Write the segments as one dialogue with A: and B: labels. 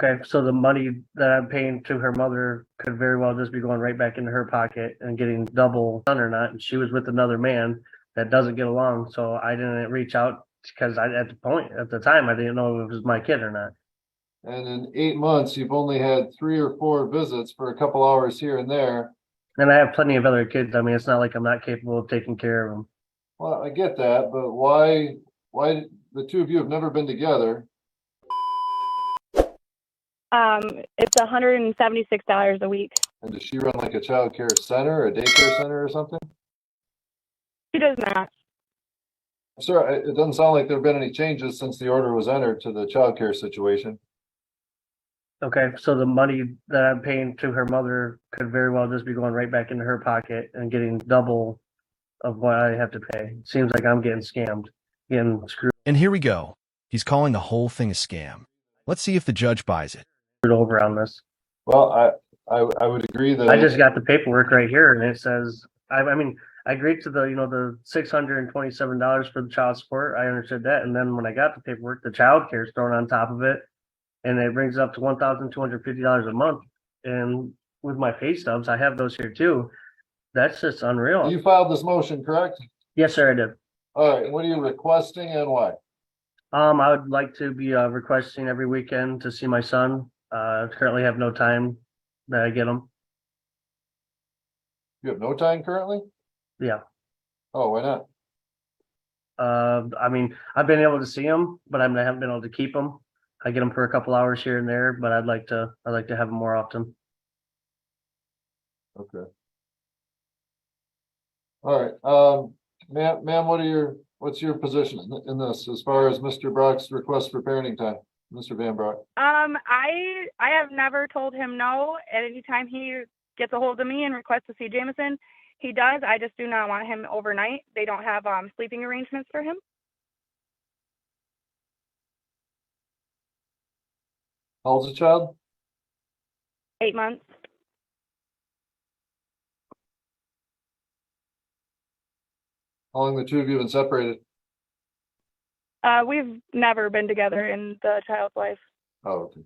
A: Okay, so the money that I'm paying to her mother could very well just be going right back into her pocket and getting double done or not. And she was with another man that doesn't get along, so I didn't reach out because at the time I didn't know if it was my kid or not.
B: And in 8 months, you've only had 3 or 4 visits for a couple hours here and there.
A: And I have plenty of other kids. I mean, it's not like I'm not capable of taking care of them.
B: Well, I get that, but why the two of you have never been together?
C: It's $176 a week.
B: And does she run like a child care center, a daycare center or something?
C: She does not.
B: Sir, it doesn't sound like there have been any changes since the order was entered to the child care situation.
A: Okay, so the money that I'm paying to her mother could very well just be going right back into her pocket and getting double of what I have to pay. Seems like I'm getting scammed, getting screwed
D: And here we go. He's calling the whole thing a scam. Let's see if the judge buys it.
A: over on this.
B: Well, I would agree that
A: I just got the paperwork right here, and it says, I mean, I agreed to the $627 for the child support. I understood that, and then when I got the paperwork, the child care is thrown on top of it, and it brings up to $1,250 a month. And with my pay stubs, I have those here too. That's just unreal.
B: you filed this motion, correct?
A: Yes, sir, I did.
B: All right, what are you requesting and why?
A: I would like to be requesting every weekend to see my son. Currently have no time that I get him.
B: You have no time currently?
A: Yeah.
B: Oh, why not?
A: I mean, I've been able to see him, but I haven't been able to keep him. I get him for a couple hours here and there, but I'd like to have him more often.
B: Okay. All right. Ma'am, what's your position in this as far as Mr. Brock's request for parenting time? Mr. Van Brock.
C: I have never told him no. At any time he gets a hold of me and requests to see Jameson, he does. I just do not want him overnight. They don't have sleeping arrangements for him.
B: How old's the child?
C: 8 months.
B: How long the two of you have been separated?
C: We've never been together in the child's life.
B: Oh, okay.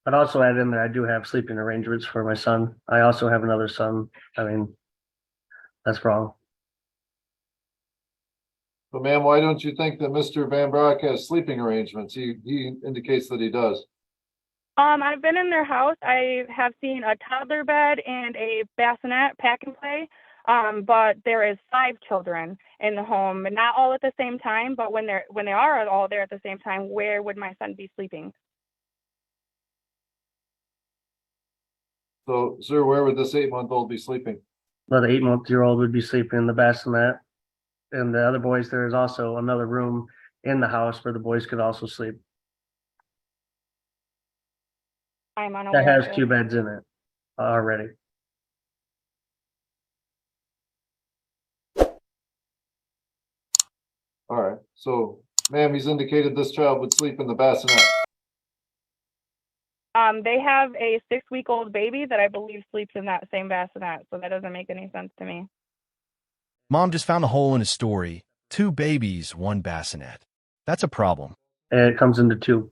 A: But also add in there, I do have sleeping arrangements for my son. I also have another son. I mean, that's wrong.
B: But ma'am, why don't you think that Mr. Van Brock has sleeping arrangements? He indicates that he does.
C: I've been in their house. I have seen a toddler bed and a bassinet pack and play. But there is 5 children in the home, not all at the same time, but when they are all there at the same time, where would my son be sleeping?
B: So, sir, where would this 8-month-old be sleeping?
A: Well, the 8-month-old would be sleeping in the bassinet, and the other boys, there is also another room in the house where the boys could also sleep.
C: I'm unaware.
A: That has 2 beds in it already.
B: All right. So, ma'am, he's indicated this child would sleep in the bassinet.
C: They have a 6-week-old baby that I believe sleeps in that same bassinet, so that doesn't make any sense to me.
D: Mom just found a hole in his story. 2 babies, 1 bassinet. That's a problem.
A: And it comes into 2.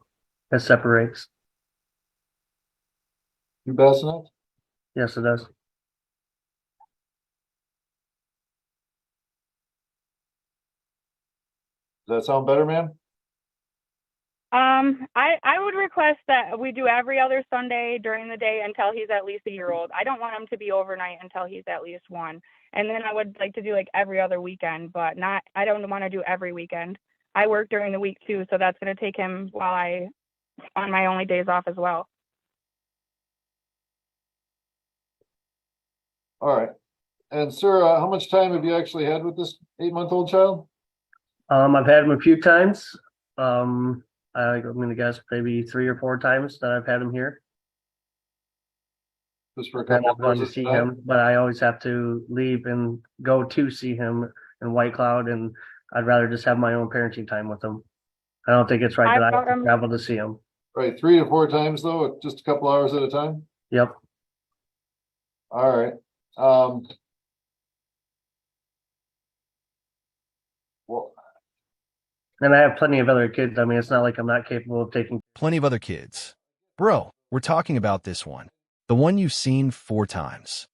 A: It separates.
B: 2 bassinets?
A: Yes, it does.
B: Does that sound better, ma'am?
C: I would request that we do every other Sunday during the day until he's at least a year old. I don't want him to be overnight until he's at least 1. And then I would like to do like every other weekend, but I don't want to do every weekend. I work during the week too, so that's going to take him on my only days off as well.
B: All right. And sir, how much time have you actually had with this 8-month-old child?
A: I've had him a few times. I'm going to guess maybe 3 or 4 times that I've had him here.
B: Just for a
A: And
B: couple
A: I've gone
B: hours
A: to
B: at a
A: see
B: time?
A: him, but I always have to leave and go to see him in White Cloud, and I'd rather just have my own parenting time with him. I don't think it's right that I have to travel to see him.
B: Right, 3 to 4 times though, just a couple hours at a time?
A: Yep.
B: All right. Well,
A: And I have plenty of other kids. I mean, it's not like I'm not capable of taking.
D: Plenty of other kids. Bro, we're talking about this one. The one you've seen 4 times.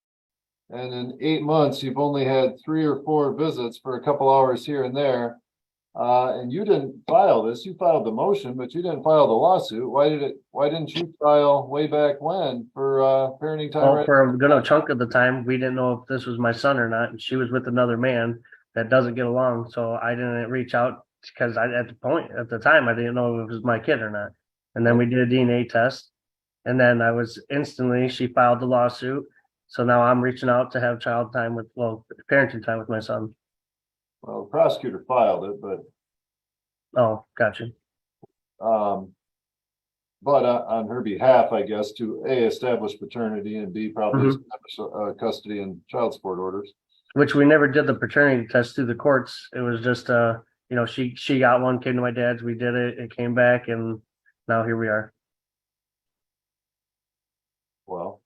B: And in 8 months, you've only had 3 or 4 visits for a couple hours here and there. And you didn't file this. You filed the motion, but you didn't file the lawsuit. Why didn't you file way back when for parenting time?
A: Well,
B: Right?
A: for a good chunk of the time, we didn't know if this was my son or not, and she was with another man that doesn't get along. So I didn't reach out because at the time, I didn't know if it was my kid or not. And then we did a DNA test, and then she filed the lawsuit. So now I'm reaching out to have parenting time with my son.
B: Well, the prosecutor filed it, but
A: Oh, gotcha.
B: um, on her behalf, I guess, to A, establish paternity, and B, probably
A: Mhm.
B: establish custody and child support orders.
A: Which we never did the paternity test through the courts. It was just she got one, came to my dad's, we did it, it came back, and now here we are.
B: Well,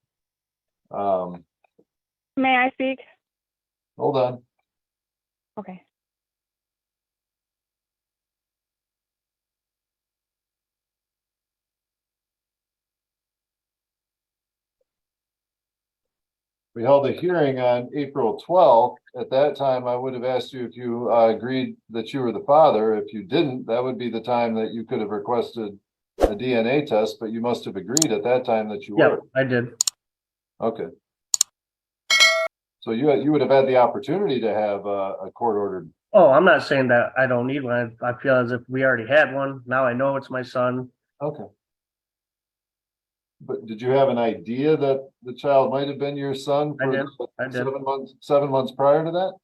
B: um,
C: May I speak?
B: hold on.
C: Okay.
B: We held a hearing on April 12th. At that time, I would have asked you if you agreed that you were the father. If you didn't, that would be the time that you could have requested a DNA test, but you must have agreed at that time that you
A: Yep,
B: were.
A: I did.
B: Okay. So you would have had the opportunity to have a court ordered.
A: Oh, I'm not saying that I don't need one. I feel as if we already had one. Now I know it's my son.
B: Okay. But did you have an idea that the child might have been your son
A: I
B: for
A: did. I did.
B: 7 months prior to that?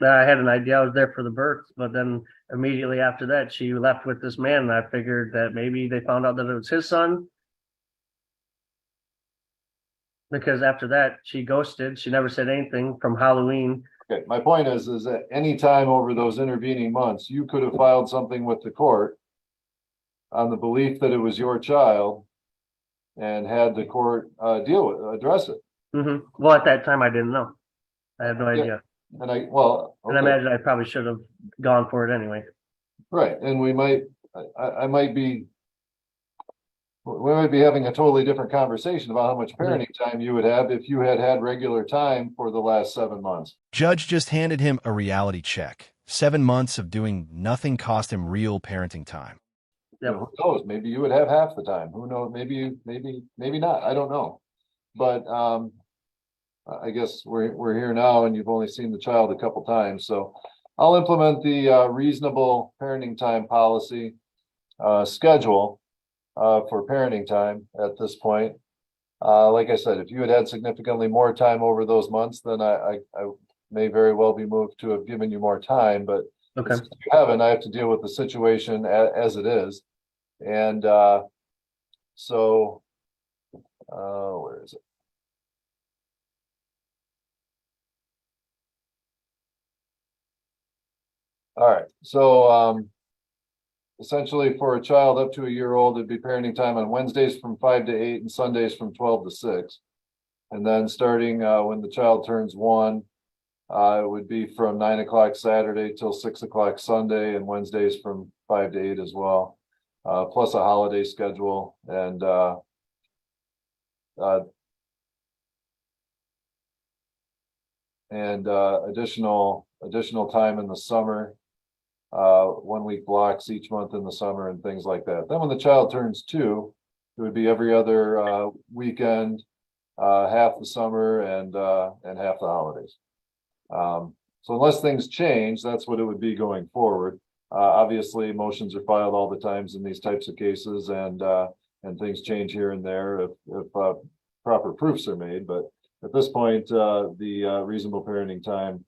A: I had an idea I was there for the birth, but then immediately after that, she left with this man, and I figured that maybe they found out that it was his son. Because after that, she ghosted. She never said anything from Halloween.
B: Okay, my point is that any time over those intervening months, you could have filed something with the court on the belief that it was your child and had the court address it.
A: Well, at that time, I didn't know. I had no
B: Yeah.
A: idea.
B: And okay.
A: And I imagine I probably should have gone for it anyway.
B: Right, and we might be having a totally different conversation about how much parenting time you would have if you had had regular time for the last 7 months.
D: Judge just handed him a reality check. 7 months of doing nothing cost him real parenting time.
A: Yep.
B: Who knows? Maybe you would have half the time. Who knows? Maybe not. I don't know. But I guess we're here now, and you've only seen the child a couple times. So I'll implement the reasonable parenting time policy schedule for parenting time at this point. Like I said, if you had significantly more time over those months, then I may very well be moved to have given you more time. But
A: Okay.
B: since you haven't, I have to deal with the situation as it is. And so where is it? All right. So essentially for a child up to a year old, it'd be parenting time on Wednesdays from 5 to 8 and Sundays from 12 to 6. And then starting when the child turns 1, it would be from 9 o'clock Saturday till 6 o'clock Sunday, and Wednesdays from 5 to 8 as well, plus a holiday schedule and additional time in the summer, 1 week blocks each month in the summer and things like that. Then when the child turns 2, it would be every other weekend, half the summer and half the holidays. So unless things change, that's what it would be going forward. Obviously, motions are filed all the times in these types of cases, and things change here and there if proper proofs are made. But at this point, the reasonable parenting time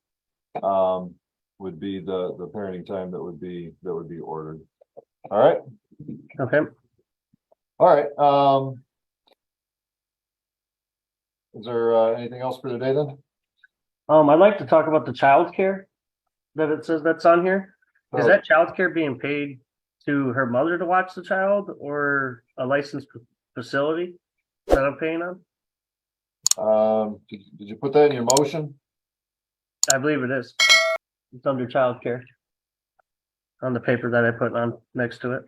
B: would be the parenting time that would be ordered. All right.
A: Okay.
B: All right. Is there anything else for today then?
A: I'd like to talk about the child care that it says that's on here. Is
B: Oh.
A: that child care being paid to her mother to watch the child or a licensed facility that I'm paying on?
B: Did you put that in your motion?
A: I believe it is. It's under child care. on the paper that I put on next to it.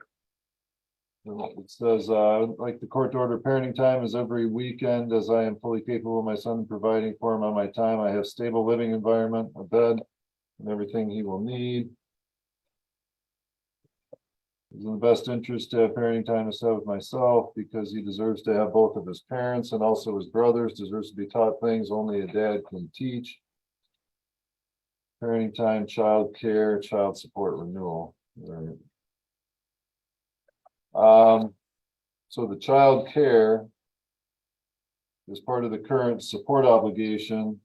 B: It says, like the court to order parenting time is every weekend as I am fully capable of my son providing for him on my time. I have stable living environment, a bed, and everything he will need. It's in the best interest to have parenting time to have with myself because he deserves to have both of his parents and also his brothers, deserves to be taught things only a dad can teach. Parenting time, child care, child support renewal. Right. So the child care is part of the current support obligation,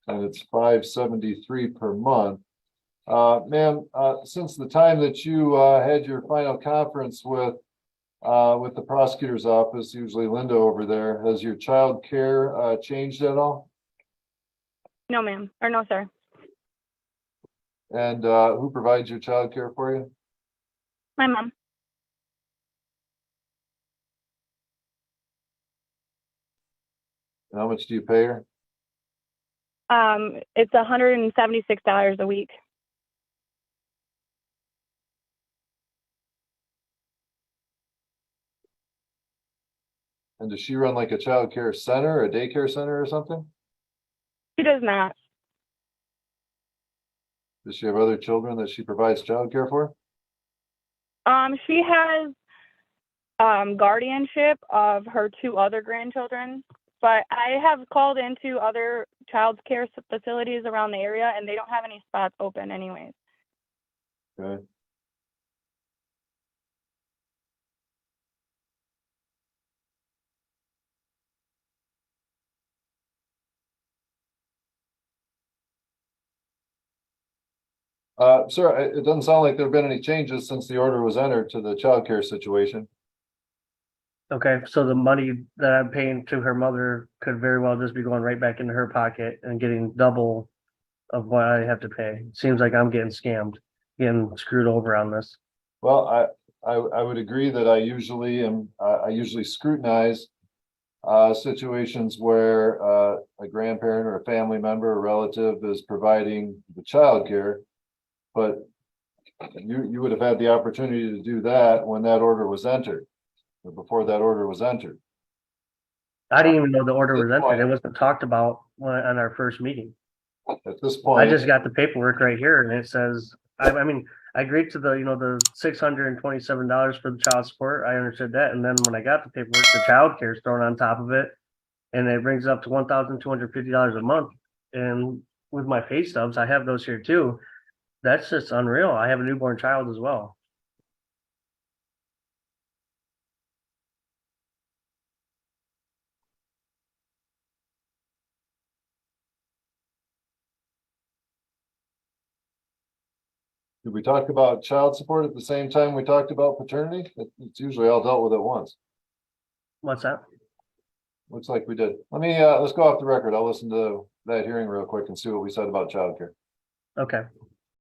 B: and it's $573 per month. Ma'am, since the time that you had your final conference with the prosecutor's office, usually Linda over there, has your child care changed at all?
C: No, ma'am, or no, sir.
B: And who provides your child care for you?
C: My mom.
B: And how much do you pay her?
C: It's $176 a week.
B: And does she run like a child care center, a daycare center or something?
C: She does not.
B: Does she have other children that she provides child care for?
C: She has guardianship of her 2 other grandchildren, but I have called into other child care facilities around the area and they don't have any spots open anyways.
B: Okay. Sir, it doesn't sound like there have been any changes since the order was entered to the child care situation.
A: Okay, so the money that I'm paying to her mother could very well just be going right back into her pocket and getting double of what I have to pay. Seems like I'm getting scammed, getting screwed over on this.
B: Well, I would agree that I usually scrutinize situations where a grandparent or a family member or relative is providing the child care. But you would have had the opportunity to do that when that order was entered, or before that order was entered.
A: I didn't even know the order was
B: Good point.
A: entered. It wasn't talked about on our first meeting.
B: At this
A: I
B: point,
A: just got the paperwork right here and it says, I mean, I agreed to the $627 for the child support. I understood that. And then when I got the paperwork, the child care is thrown on top of it. And it brings up to $1,250 a month. And with my pay stubs, I have those here too. That's just unreal. I have a newborn child as well.
B: did we talk about child support at the same time we talked about paternity? It's usually all dealt with at once.
A: What's that?
B: Looks like we did. Let's go off the record. I'll listen to that hearing real quick and see what we said about childcare.
A: Okay.